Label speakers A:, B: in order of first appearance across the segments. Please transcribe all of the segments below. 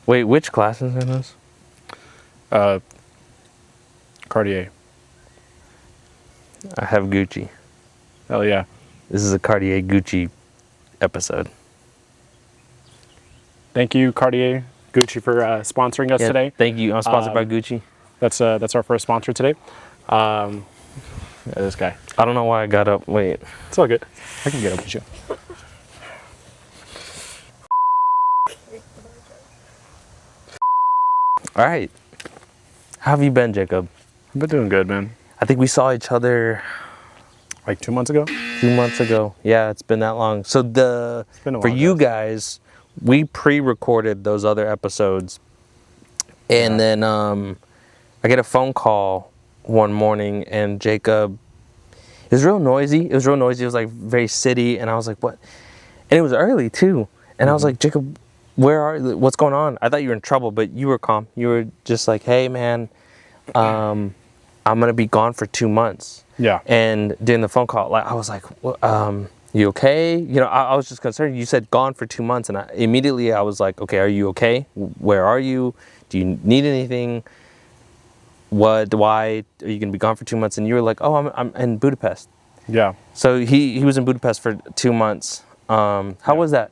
A: Wait, which glasses are those?
B: Cartier.
A: I have Gucci.
B: Hell yeah.
A: This is a Cartier Gucci episode.
B: Thank you, Cartier, Gucci, for sponsoring us today.
A: Thank you. I'm sponsored by Gucci.
B: That's our first sponsor today. This guy.
A: I don't know why I got up. Wait.
B: It's all good. I can get up with you.
A: All right. How have you been, Jacob?
B: I've been doing good, man.
A: I think we saw each other
B: Like 2 months ago?
A: 2 months ago. Yeah, it's been that long. So
B: been a
A: for
B: while,
A: you guys, we pre-recorded those other episodes. And then I get a phone call one morning, and Jacob, it was real noisy. It was like very city, and I was like, what? And it was early too. And I was like, Jacob, what's going on? I thought you were in trouble, but you were calm. You were just like, hey man, I'm gonna be gone for 2 months.
B: Yeah.
A: And during the phone call, like I was like, you okay? You know, I was just concerned. You said gone for 2 months, and immediately I was like, okay, are you okay? Where are you? Do you need anything? Why are you gonna be gone for 2 months? And you were like, oh, I'm in Budapest.
B: Yeah.
A: So he was in Budapest for 2 months. How was that?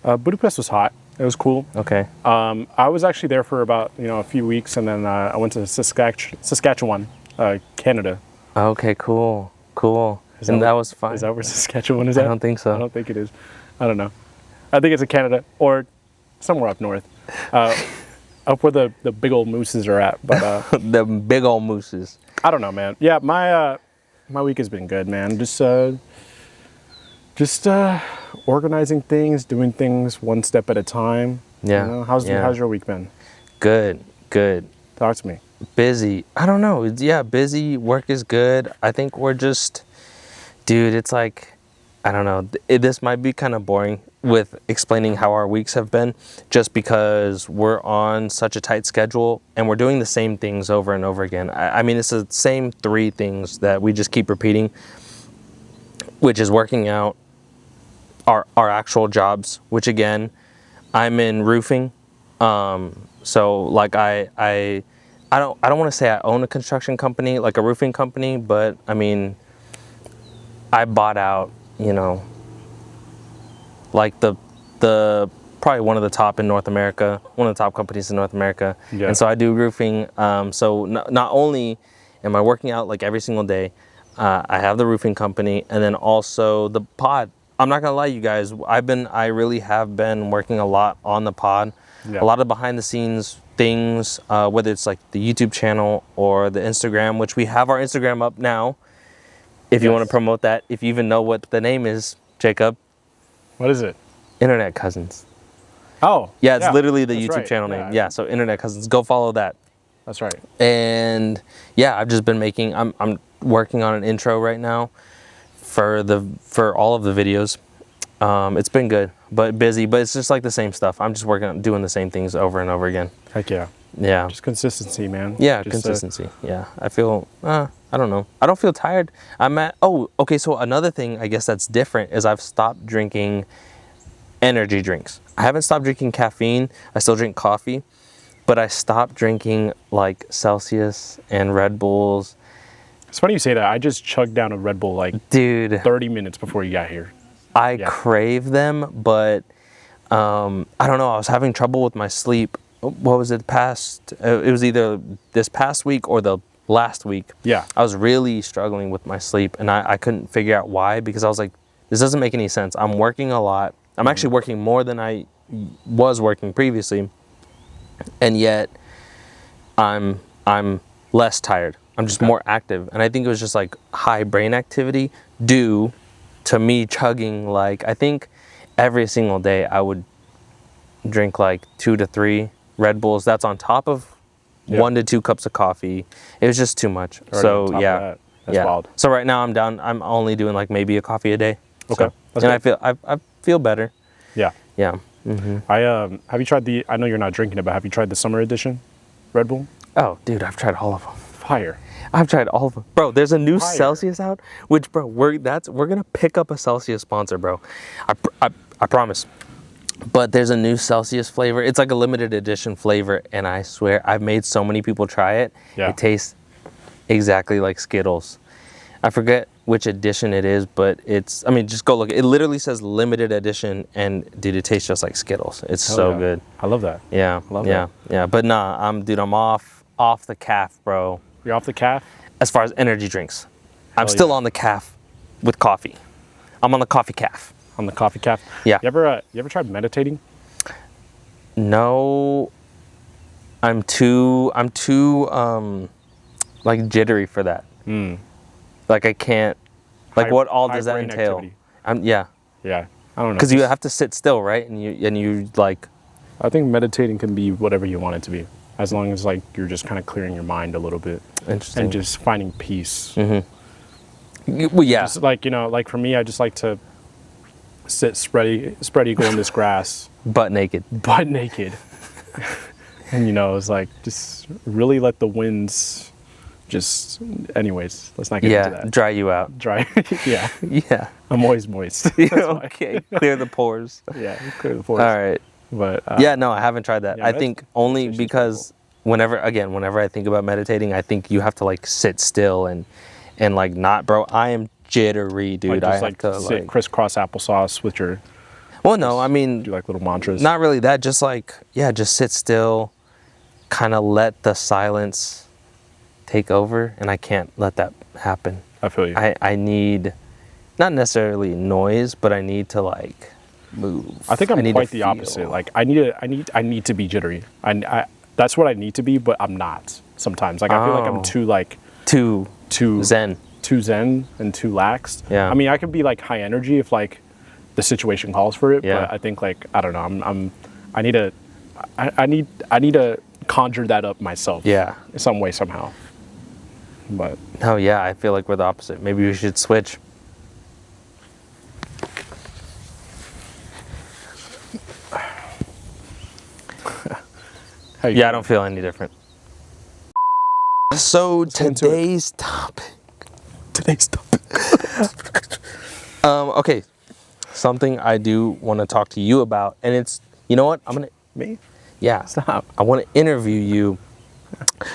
B: Budapest was hot. It was cool.
A: Okay.
B: I was actually there for about a few weeks, and then I went to Saskatchewan, Canada.
A: Okay, cool. And that was fun.
B: Is that where Saskatchewan is at?
A: I don't think so.
B: I don't think it is. I don't know. I think it's in Canada or somewhere up north. Up where the big old mooses are at. But
A: the big old mooses.
B: I don't know, man. Yeah, my week has been good, man. Just organizing things, doing things one step at a time.
A: Yeah.
B: You know? How's your week been?
A: Good.
B: Talk to me.
A: Busy. I don't know. Yeah, busy. Work is good. I think we're just, dude, it's like, I don't know. This might be kind of boring with explaining how our weeks have been, just because we're on such a tight schedule and we're doing the same things over and over again. I mean, it's the same 3 things that we just keep repeating, which is working out, our actual jobs, which again, I'm in roofing. So like I don't want to say I own a construction company, like a roofing company, but I mean, I bought out, like the probably one of the top in North America, one of the top companies in North America.
B: Yeah.
A: And so I do roofing. So not only am I working out like every single day, I have the roofing company, and then also the pod. I'm not gonna lie, you guys, I really have been working a lot on the pod.
B: Yeah.
A: A lot of behind the scenes things, whether it's like the YouTube channel or the Instagram, which we have our Instagram up now. If you want to promote that, if you even know what the name is, Jacob.
B: What is it?
A: Internet Cousins.
B: Oh.
A: Yeah, it's literally the
B: that's
A: YouTube
B: right.
A: channel name. Yeah, so Internet Cousins. Go follow that.
B: That's right.
A: And yeah, I've just been I'm working on an intro right now for all of the videos. It's been good, but busy, but it's just like the same stuff. I'm just doing the same things over and over again.
B: Heck yeah.
A: Yeah.
B: Just consistency, man.
A: Yeah,
B: just,
A: consistency. Yeah. I feel, I don't know. I don't feel tired. Okay, so another thing I guess that's different is I've stopped drinking energy drinks. I haven't stopped drinking caffeine. I still drink coffee, but I stopped drinking like Celsius and Red Bulls.
B: It's funny you say that. I just chugged down a Red Bull like 30 minutes before you got here.
A: I crave them, but I don't know. I was having trouble with my sleep. What was it it was either this past week or the last week.
B: Yeah.
A: I was really struggling with my sleep, and I couldn't figure out why, because I was like, this doesn't make any sense. I'm working a lot. I'm actually working more than I was working previously, and yet I'm less tired. I'm just more active, and I think it was just like high brain activity due to me chugging, like, I think every single day I would drink like 2 to 3 Red Bulls. That's on top of 1 to 2 cups of coffee. It was just too much. So yeah,
B: that's wild.
A: So right now I'm down. I'm only doing like maybe a coffee a day.
B: Okay.
A: So, and I feel better.
B: Yeah.
A: Yeah. Mm-hmm.
B: Have you tried the? I know you're not drinking it, but have you tried the summer edition Red Bull?
A: Oh, dude, I've tried all of them.
B: Fire.
A: I've tried all of them, bro. There's a new Celsius out, which, bro, we're gonna pick up a Celsius sponsor, bro. I promise. But there's a new Celsius flavor. It's like a limited edition flavor, and I swear I've made so many people try it.
B: Yeah.
A: It tastes exactly like Skittles. I forget which edition it is, but it's, I mean, just go look. It literally says limited edition, and dude, it tastes just like Skittles. It's
B: Hell
A: so
B: yeah.
A: good.
B: I love that.
A: Yeah,
B: Love
A: yeah, yeah. But nah, I'm off the calf, bro.
B: You're off the calf?
A: As far as energy drinks, I'm
B: Hell
A: still
B: yeah.
A: on the calf with coffee. I'm on the coffee calf.
B: On the coffee calf?
A: Yeah.
B: You ever tried meditating?
A: No, I'm too like jittery for that. Like I can't. Like what all
B: High
A: does that
B: brain
A: entail?
B: activity.
A: Yeah,
B: Yeah. I don't know.
A: because you have to sit still, right? And you like.
B: I think meditating can be whatever you want it to be, as long as like you're just kind of clearing your mind a little bit
A: Interesting.
B: and just finding peace.
A: Well, yeah.
B: Just like, like for me, I just like to sit spread eagle in this grass,
A: Butt naked.
B: butt naked, and it's like just really let the winds. Just, anyways, let's not get into
A: Yeah,
B: that.
A: dry you out.
B: Dry. Yeah.
A: Yeah.
B: I'm always moist. That's why.
A: Okay. Clear the pores.
B: Yeah. Clear the forest.
A: All right.
B: But
A: Yeah, no, I haven't tried that.
B: yeah,
A: I think only
B: meditation's
A: because whenever I think about meditating, I think you have to like sit still and like not, bro. I am jittery, dude.
B: like,
A: I
B: just
A: have
B: like
A: to
B: sit
A: like.
B: crisscross applesauce with your
A: Well, no, I mean,
B: do like little mantras.
A: not really that. Just like, yeah, just sit still, kind of let the silence take over, and I can't let that happen.
B: I feel you.
A: I need not necessarily noise, but I need to like move.
B: I think I'm
A: need
B: quite
A: to
B: the
A: feel.
B: opposite. Like I need to be jittery. I that's what I need to be, but I'm not sometimes. Like I feel like
A: Oh.
B: I'm too like
A: Too
B: too
A: zen.
B: too zen and too laxed.
A: Yeah.
B: I mean, I can be like high energy if like the situation calls for it.
A: Yeah.
B: But I think like I don't know. I need to conjure that up myself.
A: Yeah.
B: In some way somehow. But
A: Oh yeah, I feel like we're the opposite. Maybe we should switch.
B: how you
A: Yeah, I don't feel any different. So
B: get into it.
A: today's topic. Okay, something I do want to talk to you about, and it's, you know what?
B: me?
A: Yeah,
B: Stop.
A: I want to interview you.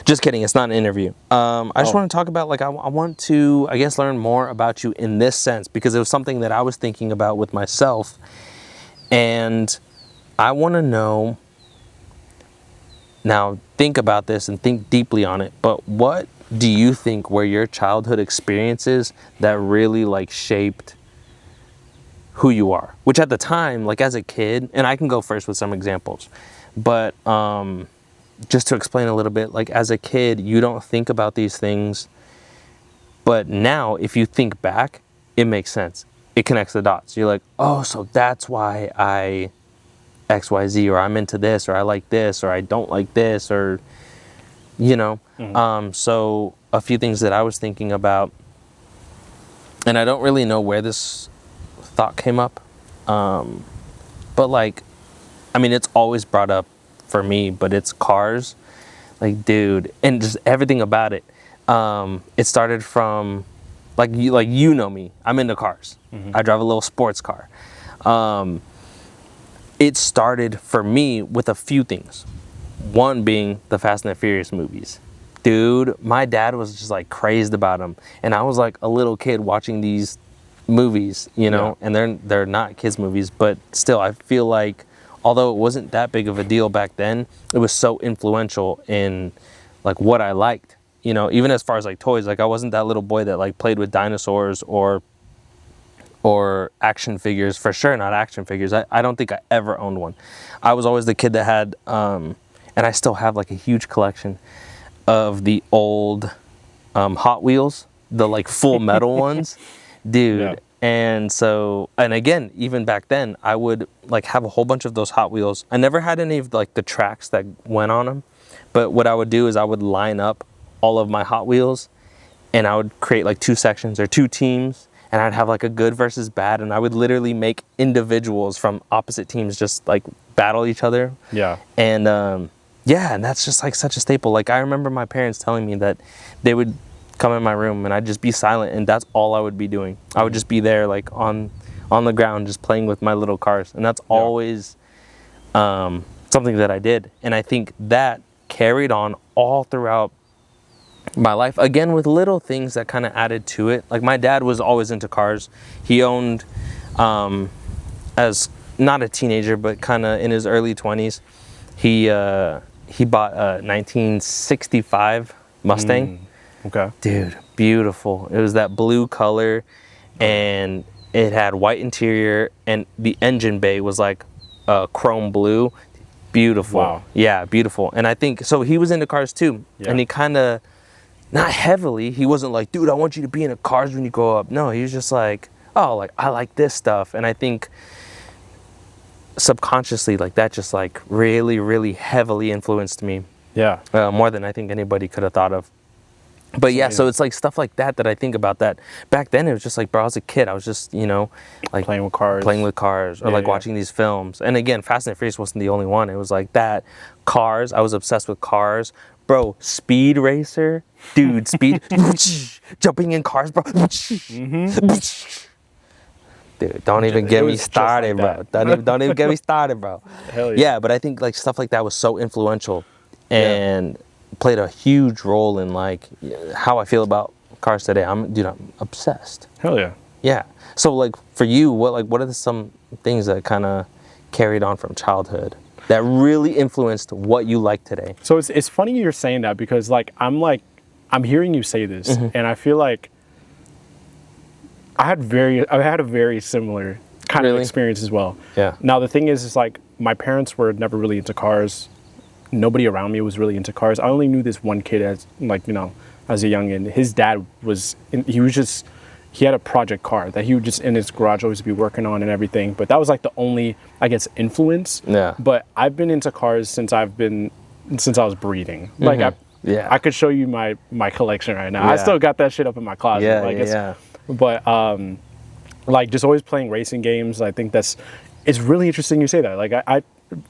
A: Just kidding, it's not an interview. I just
B: Oh.
A: want to talk about, like, I want to, I guess, learn more about you in this sense, because it was something that I was thinking about with myself, and I want to know, now think about this and think deeply on it, but what do you think were your childhood experiences that really like shaped who you are? Which at the time, like as a kid, and I can go first with some examples, but just to explain a little bit, like as a kid, you don't think about these things, but now if you think back, it makes sense. It connects the dots. You're like, oh, so that's why I XYZ, or I'm into this, or I like this, or I don't like this, or, you know. So a few things that I was thinking about, and I don't really know where this thought came up, but like, I mean, it's always brought up for me, but it's cars. Like, dude, and just everything about it. It started from, like you know me, I'm into cars. I drive a little sports car. It started for me with a few things. One being the Fast and the Furious movies. Dude, my dad was just like crazed about them, and I was like a little kid watching these movies, you know, and they're not kids movies, but still, I feel like although it wasn't that big of a deal back then, it was so influential in like what I liked, you know, even as far as like toys. Like I wasn't that little boy that like played with dinosaurs or action figures, for sure not action figures. I don't think I ever owned one. I was always the kid that had and I still have like a huge collection of the old Hot Wheels, the like full metal ones, dude.
B: Yeah.
A: And so, and again, even back then, I would like have a whole bunch of those Hot Wheels. I never had any of like the tracks that went on them, but what I would do is I would line up all of my Hot Wheels, and I would create like two sections or two teams, and I'd have like a good versus bad, and I would literally make individuals from opposite teams just like battle each other.
B: Yeah.
A: And yeah, and that's just like such a staple. Like I remember my parents telling me that they would come in my room and I'd just be silent, and that's all I would be doing. I would just be there like on the ground just playing with my little cars, and that's always something that I did. And I think that carried on all throughout my life. Again, with little things that kind of added to it. Like my dad was always into cars. He owned, as not a teenager, but kind of in his early 20s, he bought a 1965 Mustang.
B: Okay.
A: Dude, beautiful. It was that blue color, and it had white interior, and the engine bay was like chrome blue. Beautiful.
B: Wow.
A: Yeah, beautiful. And I think so. He was into cars too, and he kind of, not heavily. He wasn't like, dude, I want you to be into cars when you grow up. No, he was just like, oh, like I like this stuff, and I think subconsciously, like that just like really, really heavily influenced me.
B: Yeah.
A: More than I think anybody could have thought of. But yeah, so it's like stuff like that I think about. That back then it was just like, bro, I was a kid. I was just, like
B: Playing with cars.
A: or like watching these films. And again, Fast and Furious wasn't the only one. It was like that. Cars. I was obsessed with cars. Bro, Speed Racer. Dude, Speed. Jumping in cars, bro. Dude, don't even get me started, bro. Don't even get me started, bro.
B: Hell yeah.
A: Yeah, but I think like stuff like that was so influential and played a huge role in like how I feel about cars today. I'm obsessed.
B: Hell yeah.
A: Yeah. So like for you, what are some things that kind of carried on from childhood that really influenced what you like today?
B: So it's funny you're saying that, because I'm hearing you say this, and I feel like I had a very similar kind of experience as well.
A: Yeah.
B: Now the thing is like my parents were never really into cars. Nobody around me was really into cars. I only knew this one kid as as a youngin'. His dad he had a project car that he would just in his garage always be working on and everything. But that was like the only, I guess, influence.
A: Yeah.
B: But I've been into cars since I was breathing. Like I could show you my collection right now.
A: Yeah.
B: I still got that shit up in my closet. But like just always playing racing games. I think it's really interesting you say that. Like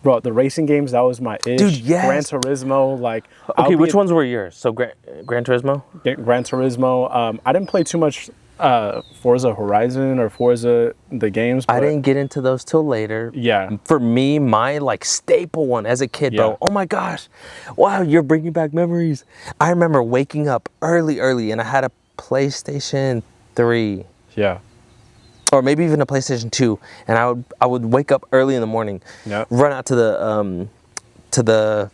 B: bro, the racing games, that was my ish.
A: Dude, yes.
B: Gran Turismo, like.
A: Okay, which ones were yours? So Gran Turismo?
B: Gran Turismo. I didn't play too much Forza Horizon or Forza the games.
A: I didn't get into those till later.
B: Yeah.
A: For me, my like staple one as a kid, bro. Oh my gosh. Wow, you're bringing back memories. I remember waking up early, and I had a PlayStation 3.
B: Yeah.
A: Or maybe even a PlayStation 2, and I would wake up early in the morning, run out to the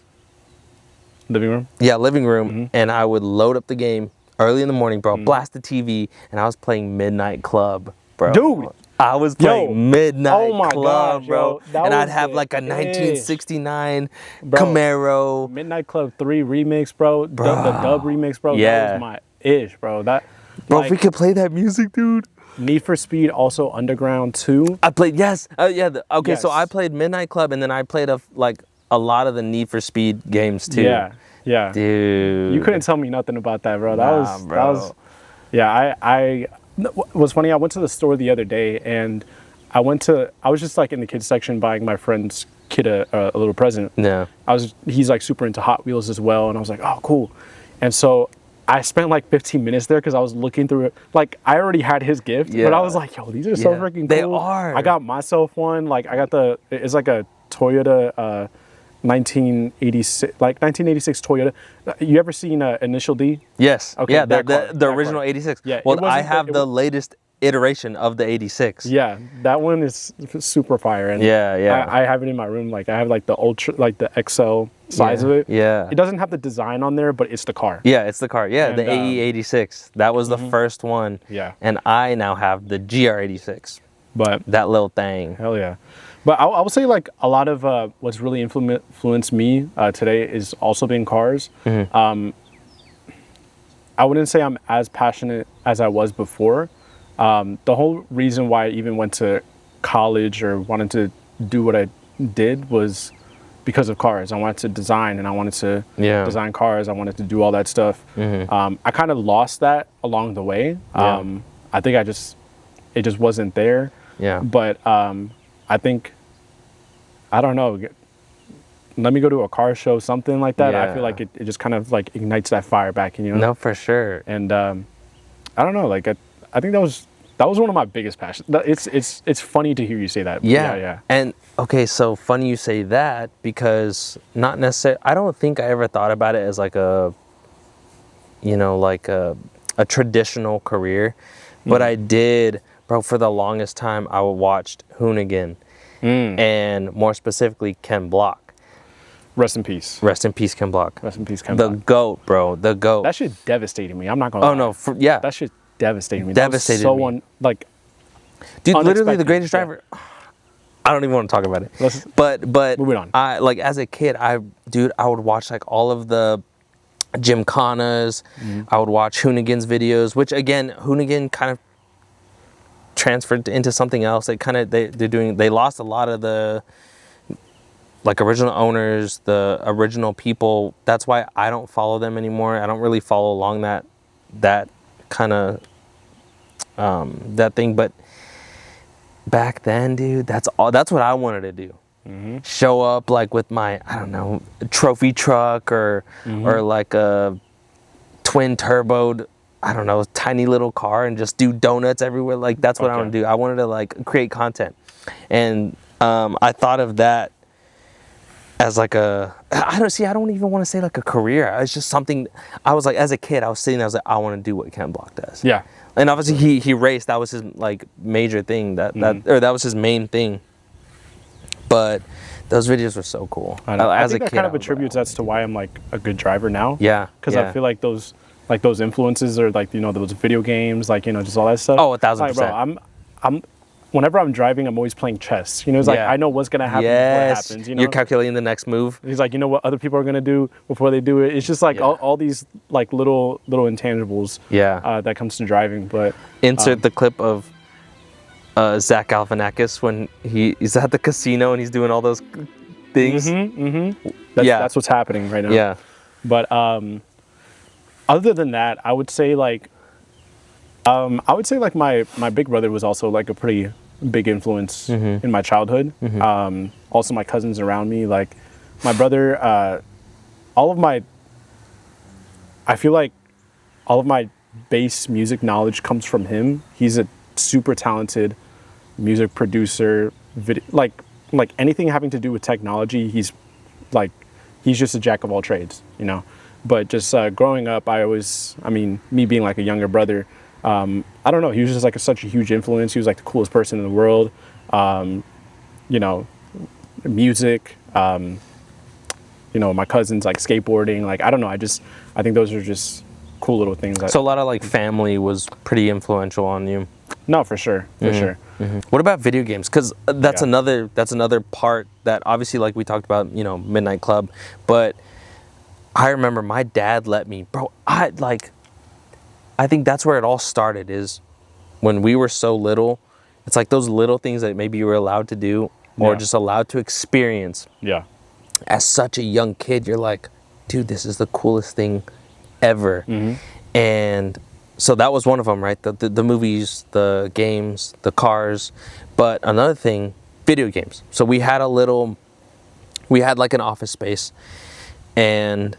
A: living room, and I would load up the game early in the morning, bro. Blast the TV, and I was playing Midnight Club, bro.
B: Dude,
A: I was playing Midnight Club,
B: gosh,
A: bro. And I'd have like a 1969 Camaro.
B: Midnight Club 3 remix, bro. The dub remix, bro.
A: Yeah.
B: That was my ish, bro.
A: Bro, if we could play that music, dude.
B: Need for Speed, also Underground 2.
A: I played, yes. So I played Midnight Club, and then I played a lot of the Need for Speed games too.
B: Yeah.
A: Dude.
B: You couldn't tell me nothing about that, bro. That was I was funny. I went to the store the other day, and I was just like in the kids section buying my friend's kid a little present.
A: Yeah.
B: He's like super into Hot Wheels as well, and I was like, oh, cool. And so I spent like 15 minutes there because I was looking through it. Like I already had his gift, but I was like, yo, these are so freaking cool.
A: They are.
B: I got myself one. Like I got it's like a Toyota 1986 Toyota. You ever seen Initial D?
A: Yes.
B: Okay.
A: Yeah, the original 86.
B: Yeah.
A: Well, I have the latest iteration of the 86.
B: Yeah, that one is super fire. And I have it in my room. Like I have like the ultra, like the XL size of it.
A: Yeah.
B: It doesn't have the design on there, but it's the car.
A: Yeah, it's the car. Yeah,
B: And,
A: the AE86. That was the first one.
B: Yeah.
A: And I now have the GR86.
B: But
A: that little thing.
B: Hell yeah. But I would say like a lot of what's really influenced me today is also being cars. I wouldn't say I'm as passionate as I was before. The whole reason why I even went to college or wanted to do what I did was because of cars. I wanted to design, and I wanted to design cars. I wanted to do all that stuff. I kind of lost that along the way. I think it just wasn't there.
A: Yeah.
B: But I think, I don't know, let me go to a car show, something like that. I feel like it just kind of like ignites that fire back in you.
A: No, for sure.
B: And I don't know, like I think that was one of my biggest passions. It's funny to hear you say that.
A: Yeah. And Okay, so funny you say that because not necessarily. I don't think I ever thought about it as like a, like a traditional career, but I did, bro. For the longest time, I watched Hoonigan, and more specifically Ken Block.
B: Rest in peace.
A: Rest in peace, Ken Block.
B: Rest in peace, Ken
A: The
B: Block.
A: goat, bro. The goat.
B: That shit devastated me. I'm not gonna lie.
A: Oh no, yeah.
B: That shit devastated me.
A: Devastated
B: that was
A: me.
B: so like
A: Dude, literally the
B: unexpected.
A: greatest driver. I don't even want to talk about it. But
B: moving on.
A: I like as a kid, I would watch like all of the Gymkhanas. I would watch Hoonigan's videos, which again, Hoonigan kind of transferred into something else. They lost a lot of the like original owners, the original people. That's why I don't follow them anymore. I don't really follow along that kind of that thing. But back then, dude, that's what I wanted to do. Show up like with my, I don't know, trophy truck or like a twin turboed, I don't know, tiny little car and just do donuts everywhere. Like that's what I want to do. I wanted to like create content. And I thought of that as like I don't even want to say like a career. It's just something. I was like, as a kid, I was sitting there, I was like, I want to do what Ken Block does.
B: Yeah.
A: And obviously he raced. That was his like major thing. That was his main thing. But those videos were so cool.
B: I think that kind of attributes that's to why I'm like a good driver now.
A: Yeah.
B: Because I feel like those influences are like, those video games, like, just all that stuff.
A: Oh, 1,000%.
B: Like, bro, I'm whenever I'm driving, I'm always playing chess. It's like I know what's gonna happen before it happens.
A: You're calculating the next move.
B: He's like, you know what other people are gonna do before they do it. It's just like all these like little intangibles. That comes to driving. But
A: insert the clip of Zach Galifianakis when he's at the casino and he's doing all those things.
B: That's what's happening right now.
A: Yeah.
B: But other than that, I would say like my big brother was also like a pretty big influence in my childhood. Also my cousins around me, like my brother, I feel like all of my base music knowledge comes from him. He's a super talented music producer, like anything having to do with technology. He's just a jack of all trades, But just growing up, me being like a younger brother, I don't know, he was just like such a huge influence. He was like the coolest person in the world. Music, my cousins like skateboarding, like I don't know, I think those are just cool little things.
A: So a lot of like family was pretty influential on you.
B: No, for sure, for sure.
A: What about video games? Because that's another part that obviously, like we talked about, Midnight Club. But I remember my dad let me, bro. I think that's where it all started. Is when we were so little. It's like those little things that maybe you were allowed to do or just allowed to experience.
B: Yeah.
A: As such a young kid, you're like, dude, this is the coolest thing ever. And so that was one of them, right? The movies, the games, the cars. But another thing, video games. So we had like an office space, and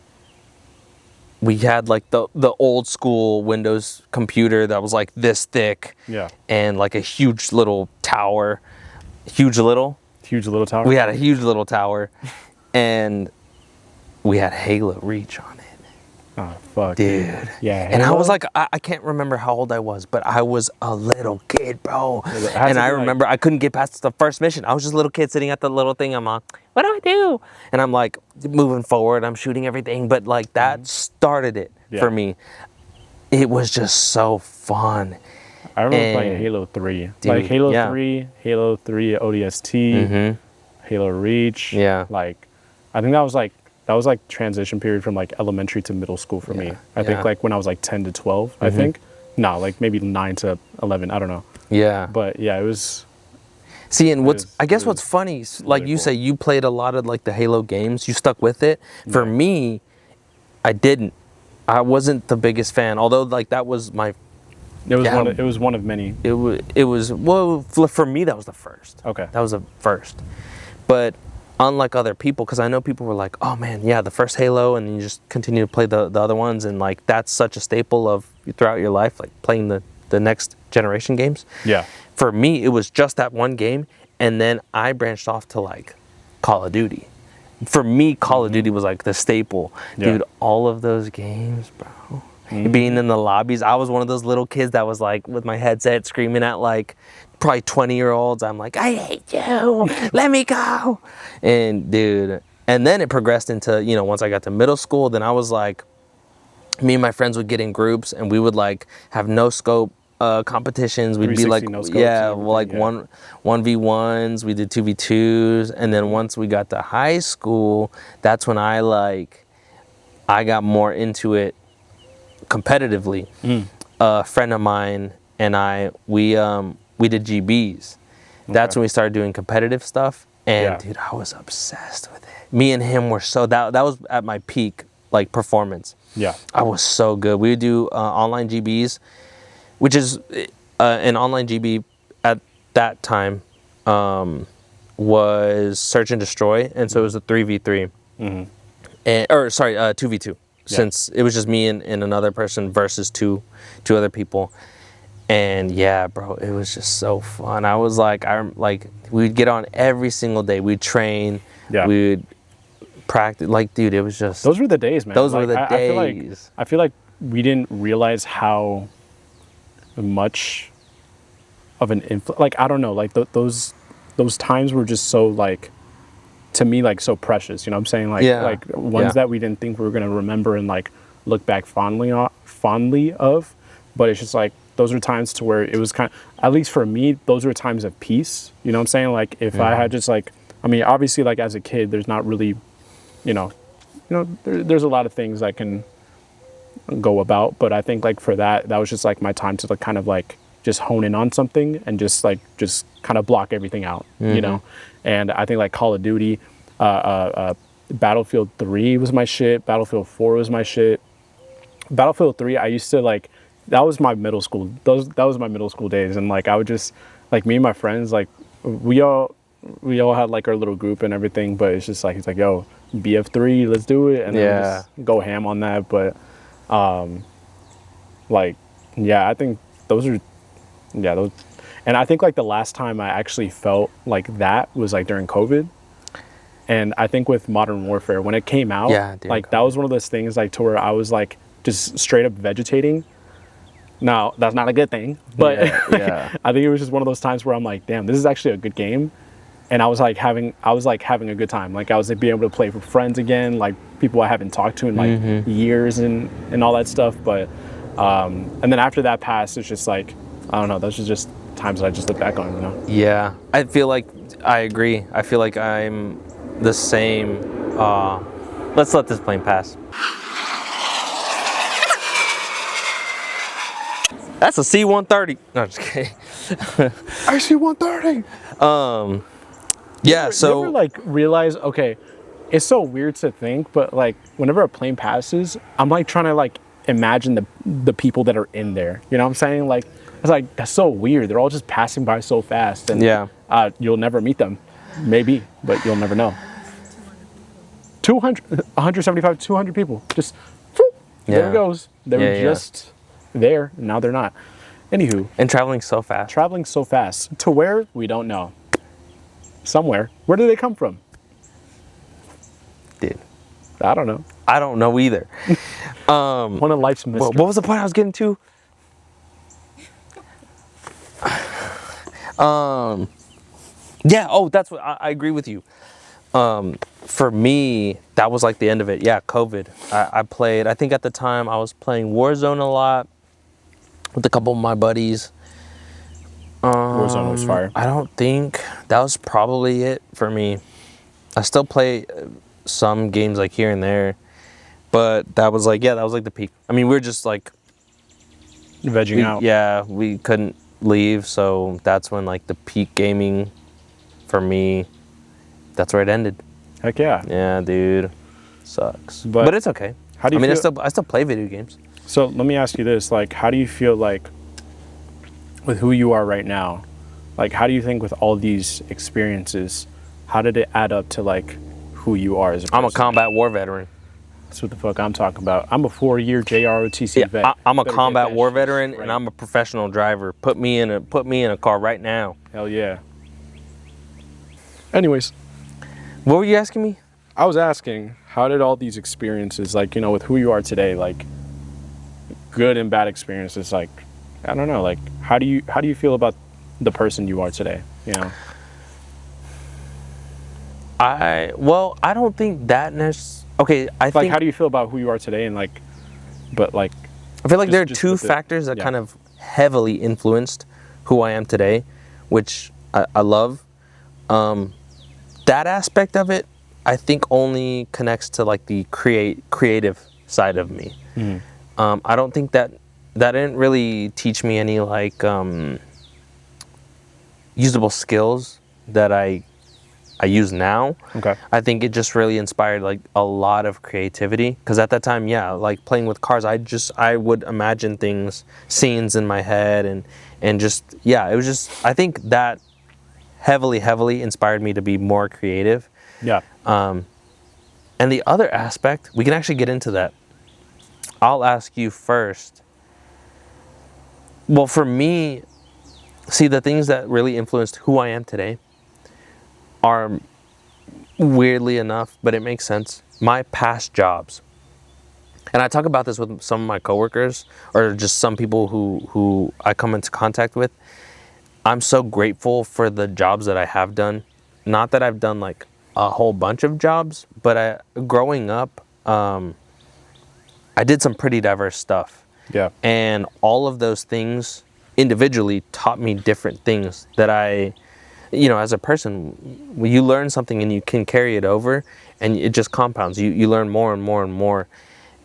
A: we had like the old school Windows computer that was like this thick.
B: Yeah.
A: And like a huge little tower. Huge little
B: tower.
A: We had a huge little tower, and we had Halo Reach on it.
B: Oh, fuck.
A: Dude.
B: Yeah.
A: And I was like, I can't remember how old I was, but I was a little kid, bro. And I remember I couldn't get past the first mission. I was just a little kid sitting at the little thing. I'm like, what do I do? And I'm like moving forward. I'm shooting everything. But like that started it for me. It was just so fun.
B: I remember playing Halo 3. Dude, like Halo 3, Halo 3 ODST, Halo Reach.
A: Yeah.
B: Like, I think that was like transition period from like elementary to middle school for me. I think like when I was like 10 to 12, I think. No, like maybe 9 to 11, I don't know.
A: Yeah.
B: But yeah, it was.
A: See, and what's funny, like really you say, you played a lot of like the Halo games. You stuck with it. For me, I didn't. I wasn't the biggest fan, although like that was my.
B: It was one of many.
A: It was well for me that was the first.
B: Okay.
A: That was the first, but unlike other people, because I know people were like, oh man, yeah, the first Halo, and you just continue to play the other ones, and like that's such a staple of throughout your life, like playing the the next generation games.
B: Yeah.
A: For me, it was just that one game, and then I branched off to like Call of Duty. For me, Call of Duty was like the staple.
B: Yeah.
A: Dude, all of those games, bro. Being in the lobbies, I was one of those little kids that was like with my headset screaming at like probably 20-year-olds. I'm like, I hate you, let me go. And dude, and then it progressed into, you know, once I got to middle school, then I was like, me and my friends would get in groups and we would like have no scope competitions. We'd be like,
B: 360 no scopes
A: yeah,
B: and
A: well, like
B: everything,
A: 1v1s, we did 2v2s. And then once we got to high school, that's when I got more into it competitively. A friend of mine and we did GBs. That's when we started doing competitive stuff. And dude, I was obsessed with it. Me and him were so, that was at my peak like performance.
B: Yeah.
A: I was so good. We would do online GBs, which is an online GB at that time was search and destroy, and so it was a 3v3, or sorry, 2v2, since it was just me and another person versus two other people. And yeah, bro, it was just so fun. I was like, we'd get on every single day. We'd train.
B: Yeah.
A: We'd practice. Like, dude, it was just.
B: Those were the days, man.
A: Those were the
B: days. I feel like we didn't realize how much of an influence. Like, I don't know. Like those times were just so like, to me, like so precious. You know what I'm saying? Like, like ones that we didn't think we were gonna remember and like look back fondly of. But it's just like, those are times to where it was kind of, at least for me, those were times of peace. You know what I'm saying? Like if I had just like, I mean, obviously like as a kid, there's not really, there's a lot of things I can go about, but I think like for that was just like my time to like kind of like just hone in on something and just kind of block everything out, you know? And I think like Call of Duty, Battlefield 3 was my shit. Battlefield 4 was my shit. Battlefield 3, I used to like, that was my middle school. That was my middle school days. And like, I would just like me and my friends, like we all had like our little group and everything, but it's just like, he's like, yo, BF3, let's do it. And then just go ham on that. But like, yeah, I think those are, those. And I think like the last time I actually felt like that was like during COVID. And I think with Modern Warfare, when it came out, like that was one of those things like to where I was like just straight up vegetating. Now, that's not a good thing, but I think it was just one of those times where I'm like, damn, this is actually a good game. And I was having a good time. Like I was like being able to play with friends again, like people I haven't talked to in like years and all that stuff. But, and then after that passed, it's just like, I don't know, those are just times that I just look back on, you know?
A: Yeah, I feel like, I agree. I feel like I'm the same. Let's let this plane pass. That's a C-130. No, I'm just kidding.
B: I see 130.
A: Yeah, so.
B: You ever like realize, okay, it's so weird to think, but like whenever a plane passes, I'm like trying to like imagine the people that are in there. You know what I'm saying? Like, it's like, that's so weird. They're all just passing by so fast. And you'll never meet them. Maybe, but you'll never know. 175, 200 people. Just, there it goes. They were just there. Now they're not. Anywho.
A: And traveling so fast.
B: Traveling so fast. To where? We don't know. Somewhere. Where do they come from?
A: Dude.
B: I don't know.
A: I don't know either.
B: One of life's mysteries.
A: What was the point I was getting to? Yeah, that's what I agree with you. For me, that was like the end of it. Yeah, COVID. I played, I think at the time I was playing Warzone a lot with a couple of my buddies.
B: Warzone was fire.
A: I don't think that was probably it for me. I still play some games like here and there, but that was like, that was like the peak. I mean, we were just like
B: vegging out.
A: Yeah, we couldn't leave, so that's when like the peak gaming for me, that's where it ended.
B: Heck yeah.
A: Yeah, dude. Sucks. But it's okay.
B: How do you feel?
A: I still play video games.
B: So let me ask you this, like, how do you feel like with who you are right now? Like, how do you think with all these experiences, how did it add up to like who you are as a person?
A: I'm a combat war veteran.
B: That's what the fuck I'm talking about. I'm a 4-year JROTC
A: Yeah,
B: vet.
A: I'm a
B: Better get
A: combat
B: that
A: war
B: shit
A: veteran,
B: straight.
A: and I'm a professional driver. Put me in a car right now.
B: Hell yeah. Anyways,
A: What were you asking me?
B: I was asking, how did all these experiences, like, with who you are today, like good and bad experiences, like, I don't know, like, how do you feel about the person you are today?
A: I don't think that okay, I
B: Like,
A: think
B: how do you feel about who you are today, and like, but like,
A: I feel like there are
B: just
A: two
B: with it-
A: factors that
B: yeah.
A: kind of heavily influenced who I am today, which I love. That aspect of it, I think only connects to like the creative side of me. I don't think that didn't really teach me any like usable skills that I use now.
B: Okay.
A: I think it just really inspired like a lot of creativity, because at that time, yeah, like playing with cars, I would imagine things, scenes in my head, and just, yeah, it was just, I think that heavily inspired me to be more creative.
B: Yeah.
A: And the other aspect, we can actually get into that. I'll ask you first. Well, for me, see, the things that really influenced who I am today are, weirdly enough, but it makes sense, my past jobs. And I talk about this with some of my coworkers, or just some people who I come into contact with. I'm so grateful for the jobs that I have done. Not that I've done like a whole bunch of jobs, but growing up, I did some pretty diverse stuff.
B: Yeah.
A: And all of those things individually taught me different things that as a person, when you learn something and you can carry it over, and it just compounds. You learn more and more and more.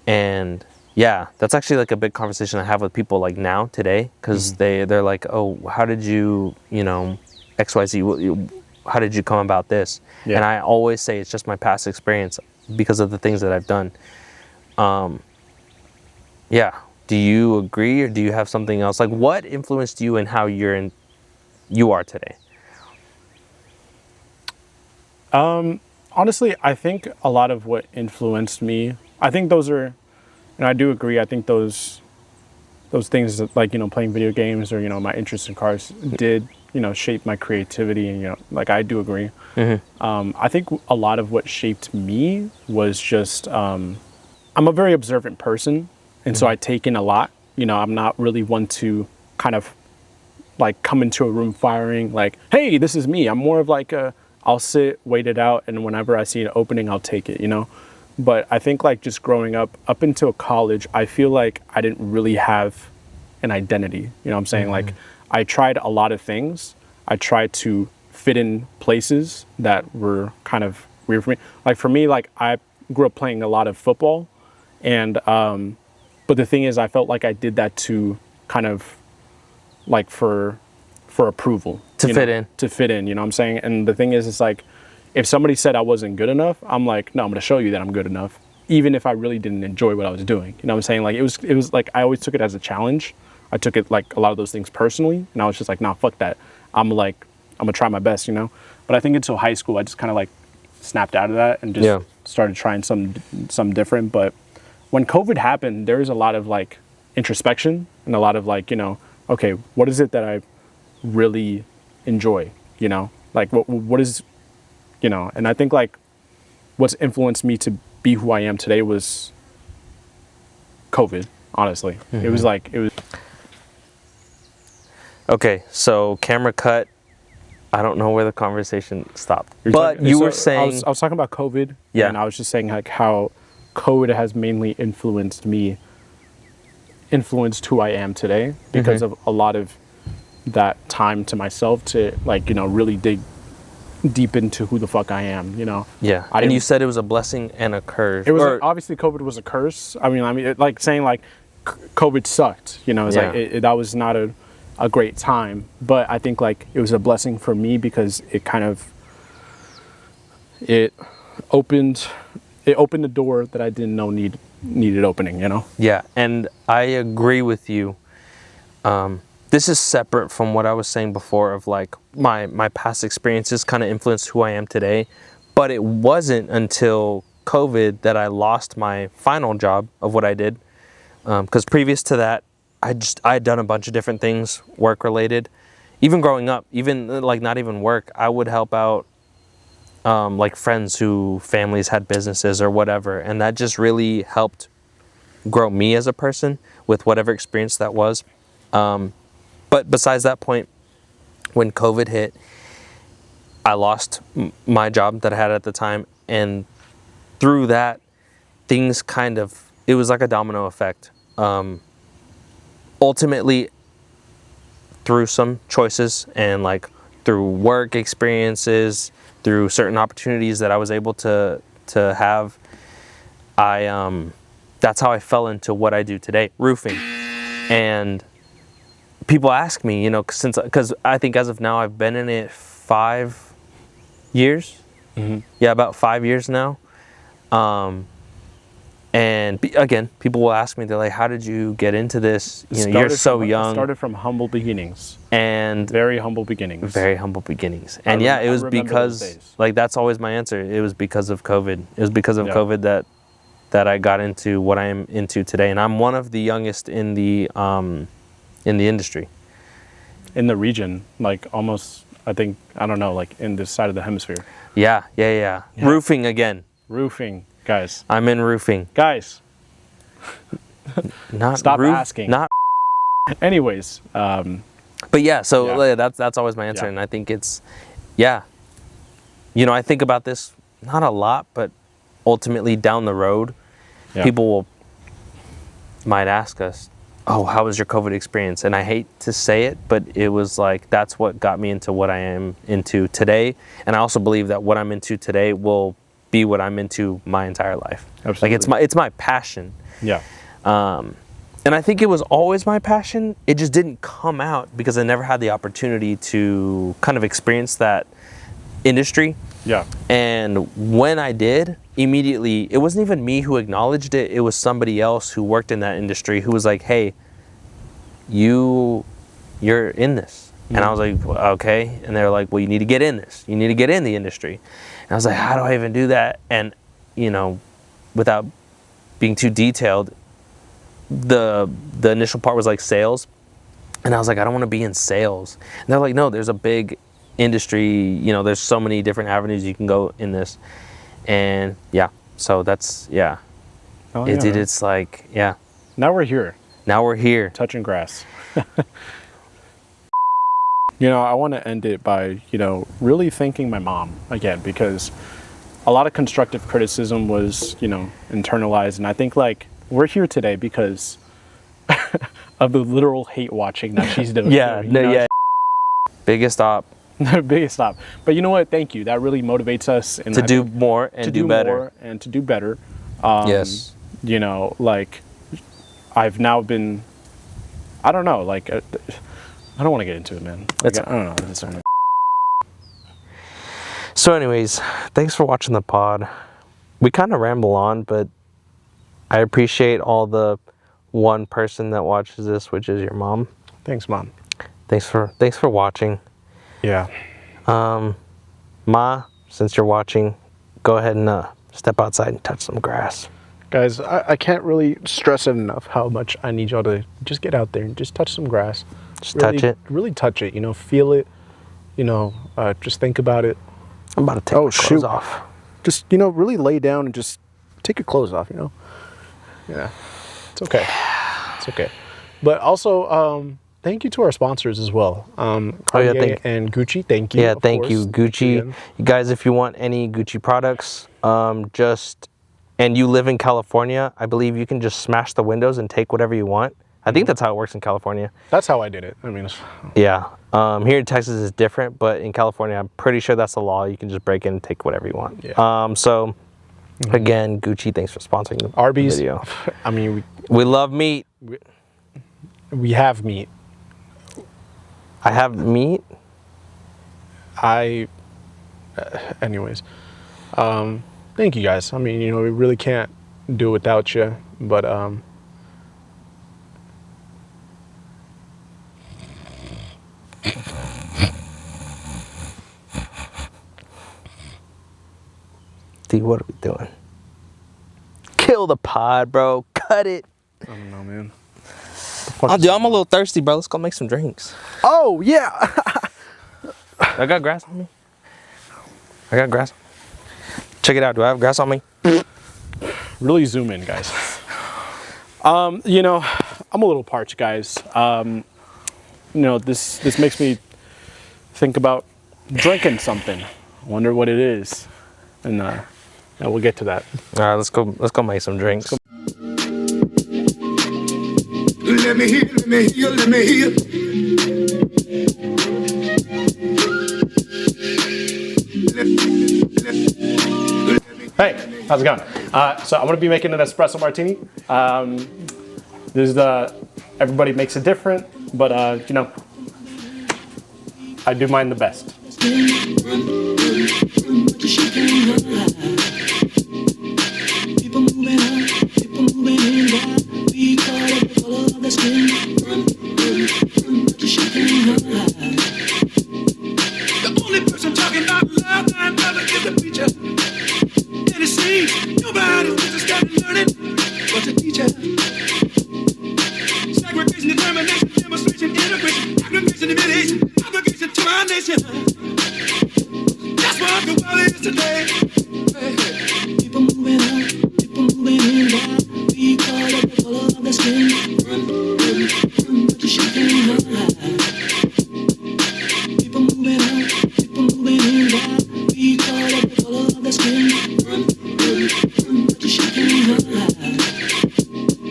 A: And yeah, that's actually like a big conversation I have with people like now today, because they're like, oh, how did you, XYZ, how did you come about this?
B: Yeah.
A: And I always say it's just my past experience because of the things that I've done. Yeah. Do you agree, or do you have something else? Like, what influenced you in how you are today?
B: Honestly, I think a lot of what influenced me, I think those are, and I do agree, I think those things that, like, playing video games, or, my interest in cars did, shape my creativity, and, like, I do agree. I think a lot of what shaped me was just, I'm a very observant person, and so I take in a lot. I'm not really one to kind of like come into a room firing like, hey, this is me. I'm more of like I'll sit, wait it out, and whenever I see an opening, I'll take it, But I think like just growing up until college, I feel like I didn't really have an identity. You know what I'm saying? Like, I tried a lot of things. I tried to fit in places that were kind of weird for me. Like, for me, like, I grew up playing a lot of football, and but the thing is, I felt like I did that to kind of like for approval,
A: To
B: you
A: fit
B: know,
A: in.
B: to fit in, you know what I'm saying? And the thing is, it's like, if somebody said I wasn't good enough, I'm like, no, I'm going to show you that I'm good enough, even if I really didn't enjoy what I was doing. You know what I'm saying? Like, it was like, I always took it as a challenge. I took it like a lot of those things personally, and I was just like, nah, fuck that. I'm going to try my best, But I think until high school, I just kind of like snapped out of that and just started trying some different. But when COVID happened, there was a lot of like introspection and a lot of like, okay, what is it that I really enjoy, like what is, and I think like what's influenced me to be who I am today was COVID, honestly. It was
A: Okay, so camera cut. I don't know where the conversation stopped, but you were saying,
B: I was talking about COVID,
A: Yeah.
B: and I was just saying like how COVID has mainly influenced who I am today because of a lot of that time to myself to like, really dig deep into who the fuck I am,
A: yeah. And you said it was a blessing and a curse.
B: It was obviously COVID was a curse. I mean, like saying like COVID sucked, it's like that was not a great time, but I think like it was a blessing for me because it kind of it opened the door that I didn't know needed opening,
A: Yeah, and I agree with you. This is separate from what I was saying before of like my past experiences kind of influenced who I am today, but it wasn't until COVID that I lost my final job of what I did. Because previous to that, I had done a bunch of different things work related. Even growing up, even like not even work, I would help out like friends who families had businesses or whatever, and that just really helped grow me as a person with whatever experience that was. But besides that point, when COVID hit, I lost my job that I had at the time, and through that, things kind of, it was like a domino effect. Ultimately, through some choices and like through work experiences, through certain opportunities that I was able to have, that's how I fell into what I do today, roofing. And people ask me, because I think as of now I've been in it 5 years. Yeah, about 5 years now. And again, people will ask me, they're like, how did you get into this? You're so young.
B: Started from humble beginnings.
A: And
B: very humble beginnings.
A: Very humble beginnings. And yeah, it was because, like, that's always my answer. It was because of COVID. It was because of COVID that I got into what I am into today. And I'm one of the youngest in the industry.
B: In the region, like almost, I think, I don't know, like in this side of the hemisphere.
A: Yeah. Roofing again.
B: Roofing, guys.
A: I'm in roofing.
B: Guys.
A: Not
B: Stop asking.
A: Not.
B: Anyways.
A: But yeah, so that's always my answer. And I think it's, I think about this not a lot, but ultimately down the road, people might ask us, oh, how was your COVID experience? And I hate to say it, but it was like, that's what got me into what I am into today. And I also believe that what I'm into today will be what I'm into my entire life.
B: Absolutely.
A: Like it's my passion.
B: Yeah.
A: And I think it was always my passion. It just didn't come out because I never had the opportunity to kind of experience that industry.
B: Yeah.
A: And when I did, immediately, it wasn't even me who acknowledged it. It was somebody else who worked in that industry who was like, hey, you're in this. And I was like, okay. And they were like, well, you need to get in this. You need to get in the industry. And I was like, how do I even do that? And, without being too detailed, the initial part was like sales. And I was like, I don't want to be in sales. And they're like, no, there's a big industry, there's so many different avenues you can go in this. And so that's, it's like,
B: Now we're here. Touching grass. I want to end it by, really thanking my mom again, because a lot of constructive criticism was, internalized. And I think like we're here today because of the literal hate watching that she's doing.
A: Biggest op.
B: Biggest op. But you know what? Thank you. That really motivates us
A: to do more and do better.
B: More and to do better.
A: Yes.
B: Like I've now been, I don't know, like, I don't want to get into it, man. Like, I don't know.
A: So anyways, thanks for watching the pod. We kind of ramble on, but I appreciate all the one person that watches this, which is your mom.
B: Thanks, Mom.
A: Thanks for watching.
B: Yeah.
A: Ma, since you're watching, go ahead and step outside and touch some grass.
B: Guys, I can't really stress it enough how much I need y'all to just get out there and just touch some grass.
A: Just touch it.
B: Really touch it, feel it, just think about it.
A: I'm about to take my clothes off.
B: Just, really lay down and just take your clothes off, Yeah, it's okay. It's okay. But also, thank you to our sponsors as well. Cartier and Gucci, thank you.
A: Yeah, thank you, Gucci. You guys, if you want any Gucci products, and you live in California, I believe you can just smash the windows and take whatever you want. I think that's how it works in California.
B: That's how I did it. I mean,
A: yeah. Here in Texas is different, but in California, I'm pretty sure that's the law. You can just break in and take whatever you want.
B: Yeah.
A: So, again, Gucci, thanks for sponsoring the
B: Arby's
A: video.
B: I mean,
A: we love meat.
B: We have meat.
A: I have meat.
B: Anyways, thank you guys. I mean, we really can't do it without you, but
A: D, what are we doing? kill the pod, bro. Cut it.
B: I don't know, man.
A: Dude, I'm a little thirsty, bro. Let's go make some drinks.
B: Oh, yeah.
A: I got grass on me. I got grass. Check it out. Do I have grass on me?
B: Really zoom in, guys. You know, I'm a little parched, guys. You know, this makes me think about drinking something. I wonder what it is. And yeah, we'll get to that.
A: All right, let's go make some drinks.
C: Let me hear, let me hear, let me hear.
B: Hey, how's it going? So I'm gonna be making an espresso martini. This is everybody makes it different, but you know, I do mine the best.
C: People moving up, people moving in, God. We call it the color of the skin. The only person talking about love and brother is the preacher. And it seems nobody's business started learning but the teacher. Segregation, determination, demonstration, integration, aggregation, divination, obligation to my nation. That's what the world is today. People moving up, people moving in, God. We call it the color of the skin. But you shaking her high. People moving up, people moving in, God. We call it the color of the skin. But you shaking her high.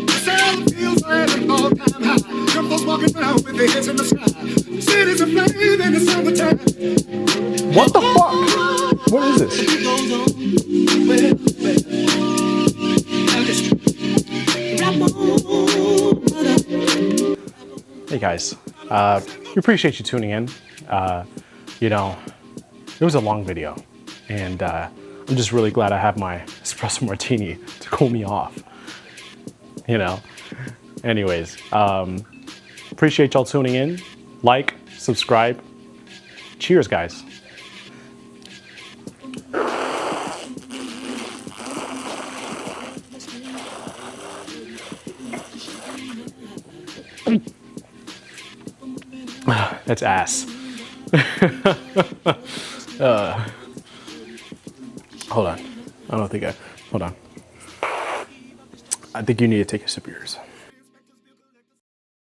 C: The sound feels like an all-time high. Young folks walking around with their heads in the sky. Cities aflame in the summertime.
B: What the fuck? What is this? Hey guys, we appreciate you tuning in. You know, it was a long video, and I'm just really glad I have my espresso martini to cool me off. You know, anyways, appreciate y'all tuning in. Like, subscribe. Cheers, guys. That's ass. Hold on. I don't think hold on. I think you need to take a sip of yours.